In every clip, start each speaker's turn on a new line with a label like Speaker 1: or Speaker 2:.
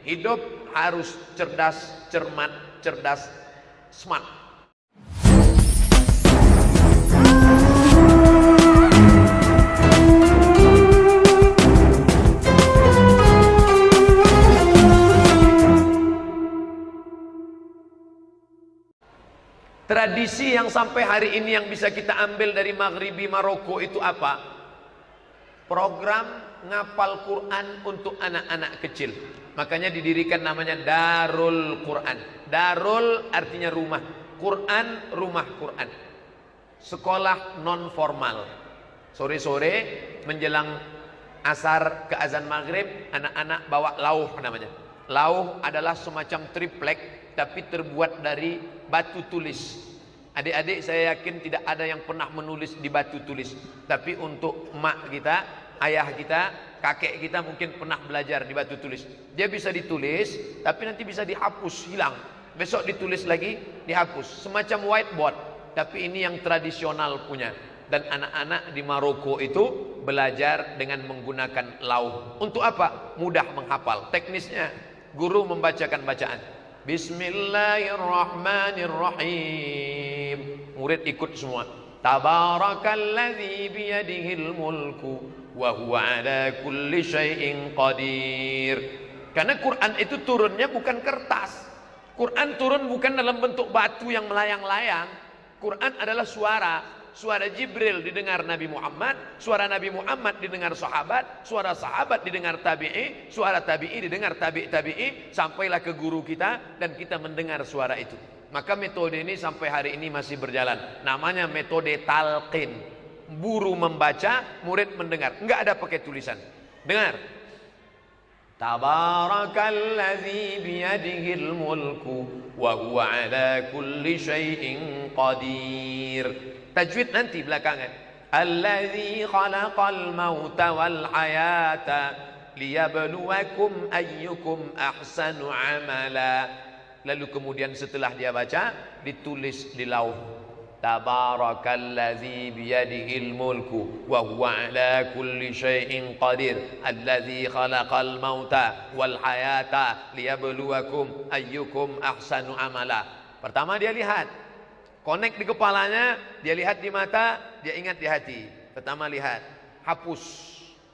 Speaker 1: Hidup harus cerdas, cermat, cerdas, smart. Tradisi yang sampai hari ini yang bisa kita ambil dari Maghribi Maroko itu apa? Program ngapal Quran untuk anak-anak kecil. Makanya didirikan namanya Darul Quran. Darul artinya rumah, Quran rumah Quran. Sekolah non formal. Sore-sore menjelang asar ke azan maghrib, anak-anak bawa lauh namanya. Lauh adalah semacam triplek tapi terbuat dari batu tulis. Adik-adik saya yakin tidak ada yang pernah menulis di batu tulis. Tapi untuk emak kita, ayah kita, kakek kita mungkin pernah belajar di batu tulis. Dia bisa ditulis, tapi nanti bisa dihapus, hilang. Besok ditulis lagi, dihapus. Semacam whiteboard. Tapi ini yang tradisional punya. Dan anak-anak di Maroko itu belajar dengan menggunakan lauh. Untuk apa? Mudah menghafal. Teknisnya, guru membacakan bacaan. Bismillahirrahmanirrahim. Murid ikut semua. Tabarakalladzi biyadihil mulku wa huwa ala kulli syai'in qadir. Karena Quran itu turunnya bukan kertas. Quran turun bukan dalam bentuk batu yang melayang-layang. Quran adalah suara. Suara Jibril didengar Nabi Muhammad, suara Nabi Muhammad didengar sahabat, suara sahabat didengar tabi'i, suara tabi'i didengar tabi'i, sampailah ke guru kita dan kita mendengar suara itu. Maka metode ini sampai hari ini masih berjalan. Namanya metode talqin. Guru membaca, murid mendengar. Enggak ada pakai tulisan. Dengar. Tabarakalladzi biyadihil mulku wa huwa ala kulli syai'in qadir. Tajwid nanti belakangan. Alladzi khalaqal mauta wal hayata liyabluwakum ayyukum ahsanu amala. Lalu kemudian setelah dia baca ditulis di lauh. Tabarakalladzi biyadihil mulku wa huwa ala kulli syai'in qadir. Alladzi khalaqal mauta wal hayata liyabluwakum ayyukum ahsanu amala. Pertama dia lihat. Connect di kepalanya, dia lihat di mata, dia ingat di hati. Pertama lihat, hapus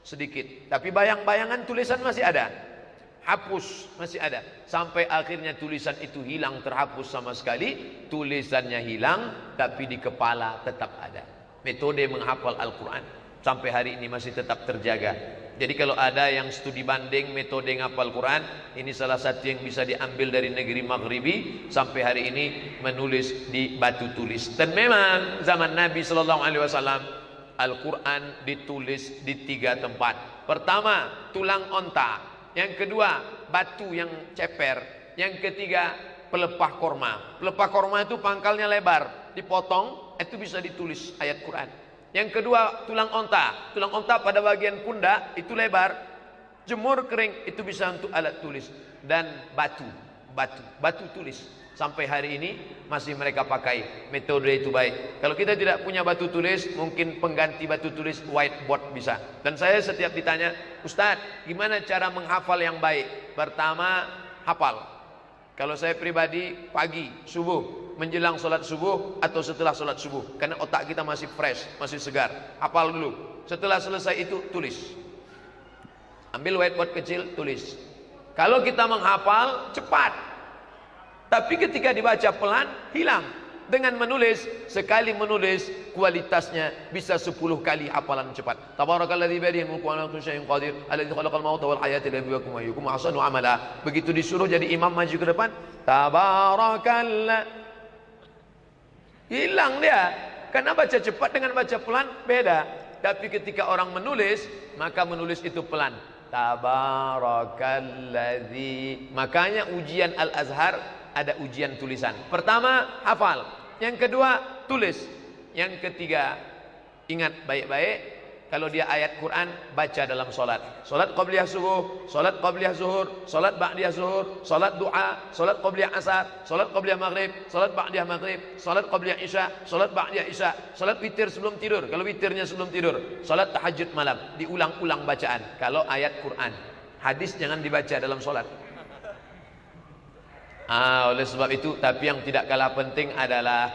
Speaker 1: sedikit. Tapi bayang-bayangan tulisan masih ada. Hapus masih ada. Sampai akhirnya tulisan itu hilang, terhapus sama sekali. Tulisannya hilang, tapi di kepala tetap ada. Metode menghafal Al-Quran sampai hari ini masih tetap terjaga. Jadi kalau ada yang studi banding metode ngapal Quran, ini salah satu yang bisa diambil dari negeri Maghribi sampai hari ini menulis di batu tulis. Dan memang zaman Nabi SAW Al-Quran ditulis di 3 tempat. Pertama, tulang onta. Yang kedua, batu yang ceper. Yang ketiga, pelepah korma. Pelepah korma itu pangkalnya lebar, dipotong, itu bisa ditulis ayat Quran. Yang kedua, tulang onta. Tulang onta pada bagian pundak itu lebar, jemur kering, itu bisa untuk alat tulis. Dan batu tulis. Sampai hari ini masih mereka pakai. Metode itu baik. Kalau kita tidak punya batu tulis, mungkin pengganti batu tulis whiteboard bisa. Dan saya setiap ditanya, Ustadz, gimana cara menghafal yang baik? Pertama, hafal. Kalau saya pribadi, pagi, subuh, menjelang sholat subuh atau setelah sholat subuh. Karena otak kita masih fresh, masih segar. Hafal dulu. Setelah selesai itu, tulis. Ambil whiteboard kecil, tulis. Kalau kita menghafal, cepat. Tapi ketika dibaca pelan, hilang. Dengan menulis, sekali menulis, kualitasnya bisa 10 kali hafalan cepat. Tabarakalladzi biyadihil mulku wa ala kulli syai'in qadir. Alladzi khalaqal mauta wal hayata liyabluwakum ayyukum ahsanu amala. Begitu disuruh jadi imam maju ke depan, tabarakallah. Hilang dia. Karena baca cepat dengan baca pelan beda. Tapi ketika orang menulis, maka menulis itu pelan. Tabarakalladzi. Makanya ujian Al-Azhar ada ujian tulisan. Pertama, hafal. Yang kedua, tulis. Yang ketiga, ingat baik-baik. Kalau dia ayat Quran, baca dalam solat. Solat qabliyah subuh, solat qabliyah zuhur, solat ba'diyah zuhur, solat du'a, solat qabliyah asar, solat qabliyah maghrib, solat ba'diyah maghrib, solat qabliyah isya, solat ba'diyah isya, solat witir sebelum tidur. Kalau witirnya sebelum tidur, solat tahajud malam. Diulang-ulang bacaan. Kalau ayat Quran. Hadis jangan dibaca dalam solat. Oleh sebab itu, tapi yang tidak kalah penting adalah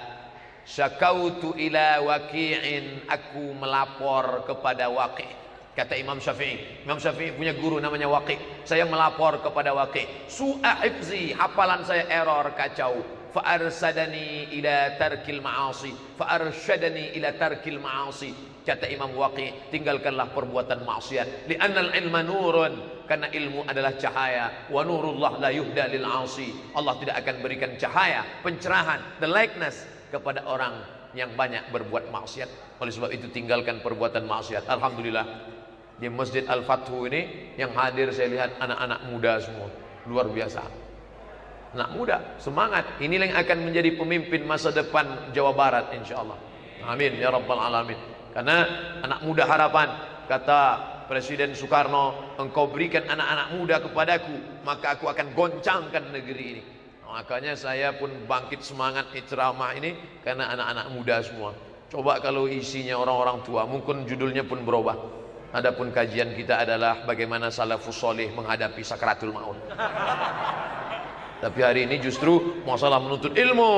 Speaker 1: syakautu ila waqi'in, aku melapor kepada Waqi'. Kata Imam Syafi'i. Imam Syafi'i punya guru namanya Waqi'. Saya melapor kepada Waqi'. Su'a hifzi, hafalan saya error, kacau. Fa'arsadani ila tarkil ma'asi. Fa'arsyadani ila tarkil ma'asi. Kata Imam Waqi', tinggalkanlah perbuatan maksiat. Li'annal ilma nurun, karena ilmu adalah cahaya. Wa nurullah la yuhda lil 'asi. Allah tidak akan berikan cahaya, pencerahan, the likeness kepada orang yang banyak berbuat maksiat. Oleh sebab itu tinggalkan perbuatan maksiat. Alhamdulillah, di Masjid Al-Fathu ini yang hadir saya lihat anak-anak muda semua. Luar biasa. Anak muda, semangat. Inilah yang akan menjadi pemimpin masa depan Jawa Barat insyaallah. Amin ya rabbal alamin. Karena anak muda harapan, kata Presiden Soekarno, engkau berikan anak-anak muda kepadaku, maka aku akan goncangkan negeri ini. Makanya saya pun bangkit semangat ceramah ini karena anak-anak muda semua. Coba kalau isinya orang-orang tua, mungkin judulnya pun berubah. Adapun kajian kita adalah bagaimana salafus soleh menghadapi sakratul maut. Tapi hari ini justru masalah menuntut ilmu,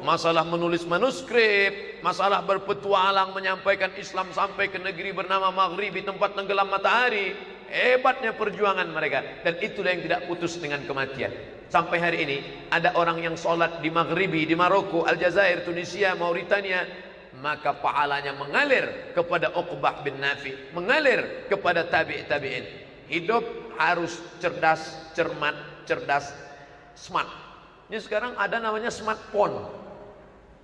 Speaker 1: masalah menulis manuskrip, masalah berpetualang menyampaikan Islam sampai ke negeri bernama Maghribi, tempat tenggelam matahari. Hebatnya perjuangan mereka, dan itulah yang tidak putus dengan kematian. Sampai hari ini ada orang yang sholat di Maghribi, di Maroko, Aljazair, Tunisia, Mauritania, maka pahalanya mengalir kepada Uqbah bin Nafi, mengalir kepada tabi'in. Hidup harus cerdas, cermat, cerdas, smart. Ini sekarang ada namanya smartphone.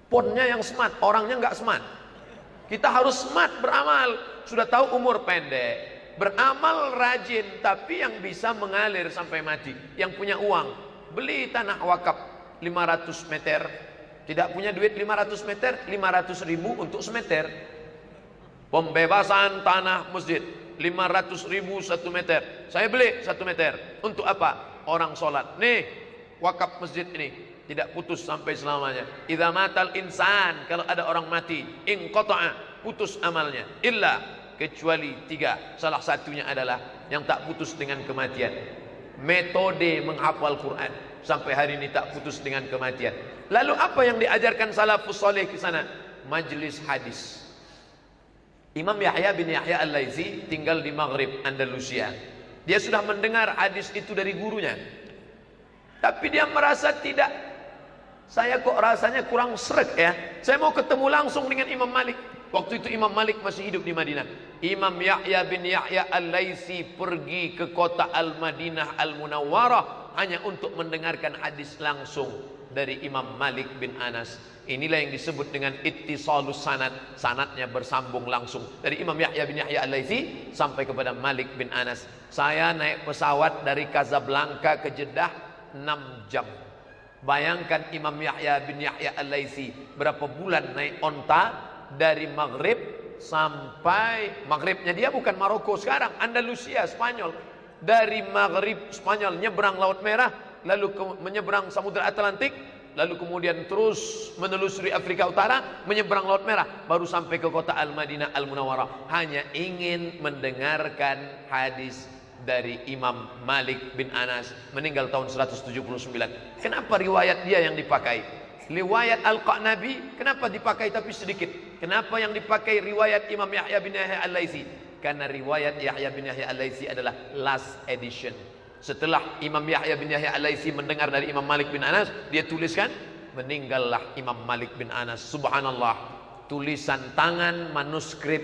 Speaker 1: Phone-nya yang smart, orangnya nggak smart. Kita harus smart beramal. Sudah tahu umur pendek, beramal rajin, tapi yang bisa mengalir sampai mati. Yang punya uang, beli tanah wakaf 500 meter. Tidak punya duit 500 meter, 500 ribu untuk semeter. Pembebasan tanah masjid 500 ribu 1 meter. Saya beli 1 meter. Untuk apa? Orang sholat. Nih, wakaf masjid ini tidak putus sampai selamanya. Idza matal insan, kalau ada orang mati, inqata'a, putus amalnya. Illa, kecuali 3. Salah satunya adalah yang tak putus dengan kematian. Metode menghafal Quran sampai hari ini tak putus dengan kematian. Lalu apa yang diajarkan salafus saleh ke sana? Majlis hadis. Imam Yahya bin Yahya Al-Laitsi tinggal di Maghrib, Andalusia. Dia sudah mendengar hadis itu dari gurunya. Tapi dia merasa tidak, saya kok rasanya kurang sreg ya. Saya mau ketemu langsung dengan Imam Malik. Waktu itu Imam Malik masih hidup di Madinah. Imam Yahya bin Yahya Al-Laitsi pergi ke kota Al-Madinah Al-Munawwarah hanya untuk mendengarkan hadis langsung dari Imam Malik bin Anas. Inilah yang disebut dengan ittisalus sanad. Sanadnya bersambung langsung dari Imam Yahya bin Yahya Al-Laitsi sampai kepada Malik bin Anas. Saya naik pesawat dari Casablanca ke Jeddah 6 jam. Bayangkan Imam Yahya bin Yahya Al-Laitsi berapa bulan naik onta dari Maghrib sampai Maghribnya dia bukan Maroko sekarang, Andalusia, Spanyol. Dari Maghrib Spanyol nyebrang Laut Merah, lalu menyeberang Samudra Atlantik, lalu kemudian terus menelusuri Afrika Utara, menyeberang Laut Merah, baru sampai ke kota Al-Madinah Al-Munawwarah. Hanya ingin mendengarkan hadis dari Imam Malik bin Anas, meninggal tahun 179. Kenapa riwayat dia yang dipakai? Riwayat Al-Qanabi kenapa dipakai tapi sedikit? Kenapa yang dipakai riwayat Imam Yahya bin Yahya Al-Laitsi? Karena riwayat Yahya bin Yahya Al-Laitsi adalah last edition. Setelah Imam Yahya bin Yahya Al-Laitsi mendengar dari Imam Malik bin Anas, dia tuliskan, meninggallah Imam Malik bin Anas. Subhanallah, tulisan tangan manuskrip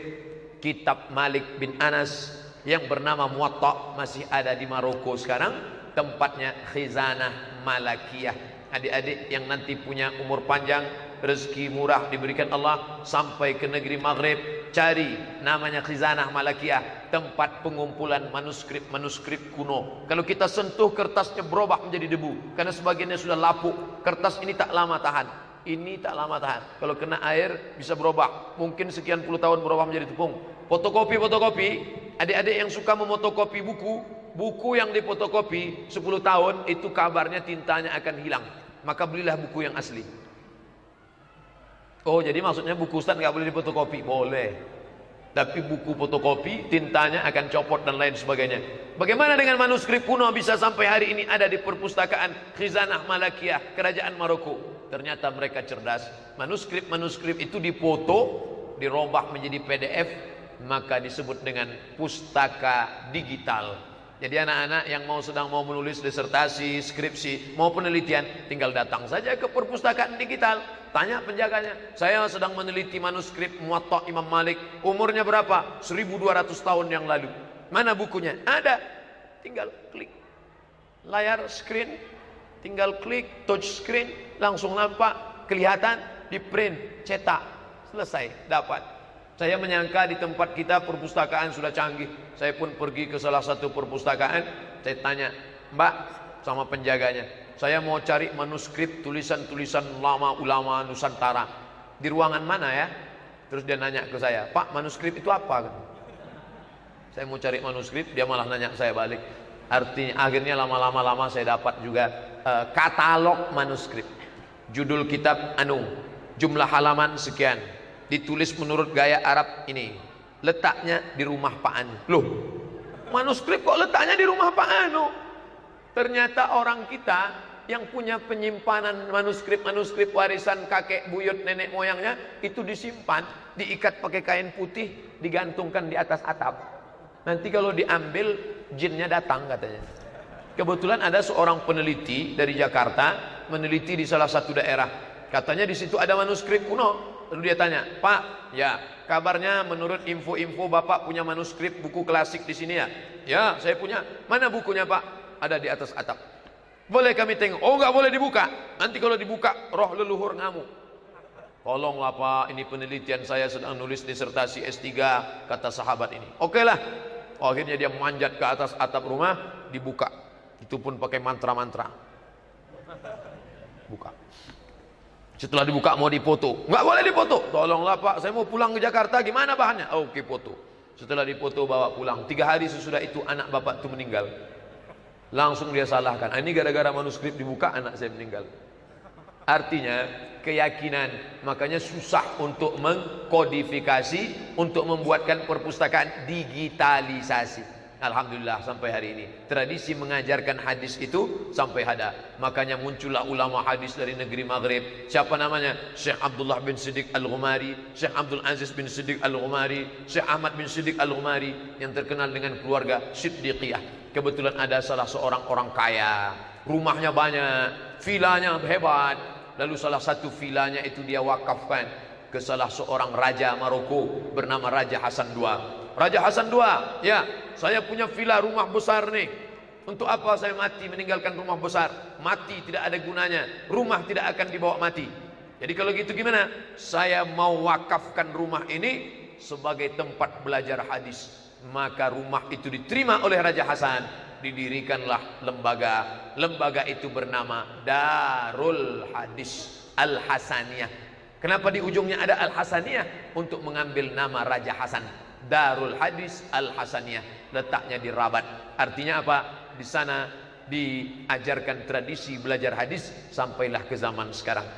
Speaker 1: kitab Malik bin Anas yang bernama Muwatta masih ada di Maroko sekarang. Tempatnya Khizanah Malakiyah. Adik-adik yang nanti punya umur panjang, rezeki murah diberikan Allah, sampai ke negeri Maghrib, cari namanya Khizanah Malakiyah, tempat pengumpulan manuskrip kuno. Kalau kita sentuh kertasnya berubah menjadi debu karena sebagiannya sudah lapuk. Kertas ini tak lama tahan. Ini tak lama tahan. Kalau kena air bisa berubah. Mungkin sekian puluh tahun berubah menjadi tepung. Fotokopi, adik-adik yang suka memotokopi buku yang difotokopi 10 tahun itu kabarnya tintanya akan hilang. Maka belilah buku yang asli. Oh, jadi maksudnya buku Ustaz nggak boleh difotokopi? Boleh. Tapi buku fotokopi, tintanya akan copot dan lain sebagainya. Bagaimana dengan manuskrip kuno bisa sampai hari ini ada di perpustakaan Khizanah Malakiyah Kerajaan Maroko? Ternyata mereka cerdas. Manuskrip itu difoto, dirobah menjadi PDF, maka disebut dengan pustaka digital. Jadi anak-anak yang sedang mau menulis disertasi, skripsi, mau penelitian, tinggal datang saja ke perpustakaan digital. Tanya penjaganya, saya sedang meneliti manuskrip Muwatta Imam Malik. Umurnya berapa? 1200 tahun yang lalu. Mana bukunya? Ada. Tinggal klik. Layar screen, tinggal klik, touch screen, langsung nampak, kelihatan, di print, cetak. Selesai, dapat. Saya menyangka di tempat kita perpustakaan sudah canggih. Saya pun pergi ke salah satu perpustakaan. Saya tanya, Mbak, sama penjaganya, saya mau cari manuskrip tulisan-tulisan lama ulama Nusantara. Di ruangan mana ya? Terus dia nanya ke saya, Pak, manuskrip itu apa? Saya mau cari manuskrip, dia malah nanya saya balik. Artinya akhirnya lama-lama saya dapat juga katalog manuskrip. Judul kitab jumlah halaman sekian. Ditulis menurut gaya Arab ini. Letaknya di rumah Pak Anu. Loh, manuskrip kok letaknya di rumah Pak Anu? Ternyata orang kita yang punya penyimpanan manuskrip warisan kakek buyut nenek moyangnya itu disimpan, diikat pakai kain putih, digantungkan di atas atap. Nanti kalau diambil jinnya datang katanya. Kebetulan ada seorang peneliti dari Jakarta meneliti di salah satu daerah. Katanya di situ ada manuskrip kuno. Lalu dia tanya, Pak, ya kabarnya menurut info-info Bapak punya manuskrip buku klasik di sini ya? Ya, saya punya. Mana bukunya Pak? Ada di atas atap. Boleh kami tengok? Oh, nggak boleh dibuka. Nanti kalau dibuka, roh leluhur ngamuk. Tolonglah Pak, ini penelitian saya sedang nulis disertasi S3, kata sahabat ini. Oke lah. Akhirnya dia manjat ke atas atap rumah, dibuka. Itu pun pakai mantra-mantra. Buka. Setelah dibuka mau dipoto, nggak boleh dipoto. Tolonglah Pak, saya mau pulang ke Jakarta, gimana bahannya? Oke, foto. Setelah dipoto bawa pulang. 3 hari sesudah itu anak bapak itu meninggal. Langsung dia salahkan. Ini gara-gara manuskrip dibuka anak saya meninggal. Artinya keyakinan, makanya susah untuk mengkodifikasi, untuk membuatkan perpustakaan digitalisasi. Alhamdulillah sampai hari ini tradisi mengajarkan hadis itu sampai ada. Makanya muncullah ulama hadis dari negeri Maghrib. Siapa namanya? Syekh Abdullah bin Siddiq Al-Ghumari, Syekh Abdul Aziz bin Siddiq Al-Ghumari, Syekh Ahmad bin Siddiq Al-Ghumari, yang terkenal dengan keluarga Siddiqiyah. Kebetulan ada salah seorang orang kaya, rumahnya banyak, vilanya hebat. Lalu salah satu vilanya itu dia wakafkan ke salah seorang raja Maroko bernama Raja Hasan II. Raja Hasan II, ya, saya punya villa rumah besar nih. Untuk apa saya mati meninggalkan rumah besar? Mati tidak ada gunanya. Rumah tidak akan dibawa mati. Jadi kalau gitu gimana? Saya mau wakafkan rumah ini sebagai tempat belajar hadis. Maka rumah itu diterima oleh Raja Hasan. Didirikanlah lembaga. Lembaga itu bernama Darul Hadis Al-Hasaniyah. Kenapa di ujungnya ada Al-Hasaniyah? Untuk mengambil nama Raja Hasan. Darul Hadis Al-Hasaniyah, letaknya di Rabat. Artinya apa? Di sana diajarkan tradisi belajar hadis sampailah ke zaman sekarang.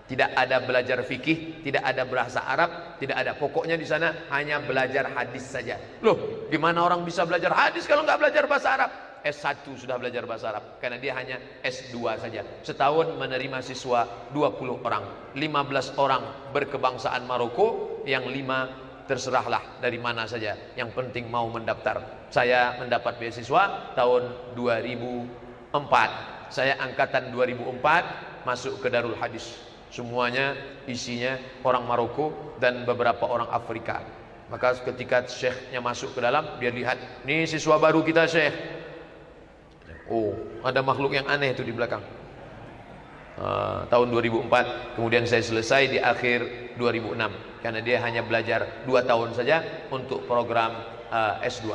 Speaker 1: Tidak ada belajar fikih, tidak ada bahasa Arab, tidak ada. Pokoknya di sana hanya belajar hadis saja. Loh, gimana orang bisa belajar hadis kalau nggak belajar bahasa Arab? S1 sudah belajar bahasa Arab, karena dia hanya S2 saja. Setahun menerima siswa 20 orang, 15 orang berkebangsaan Maroko, yang 5 terserahlah dari mana saja, yang penting mau mendaftar. Saya mendapat beasiswa tahun 2004. Saya angkatan 2004 masuk ke Darul Hadis. Semuanya isinya orang Maroko dan beberapa orang Afrika. Maka ketika syekhnya masuk ke dalam, dia lihat, nih siswa baru kita Syekh. Oh, ada makhluk yang aneh itu di belakang. Tahun 2004, kemudian saya selesai di akhir 2006, karena dia hanya belajar 2 tahun saja untuk program S2.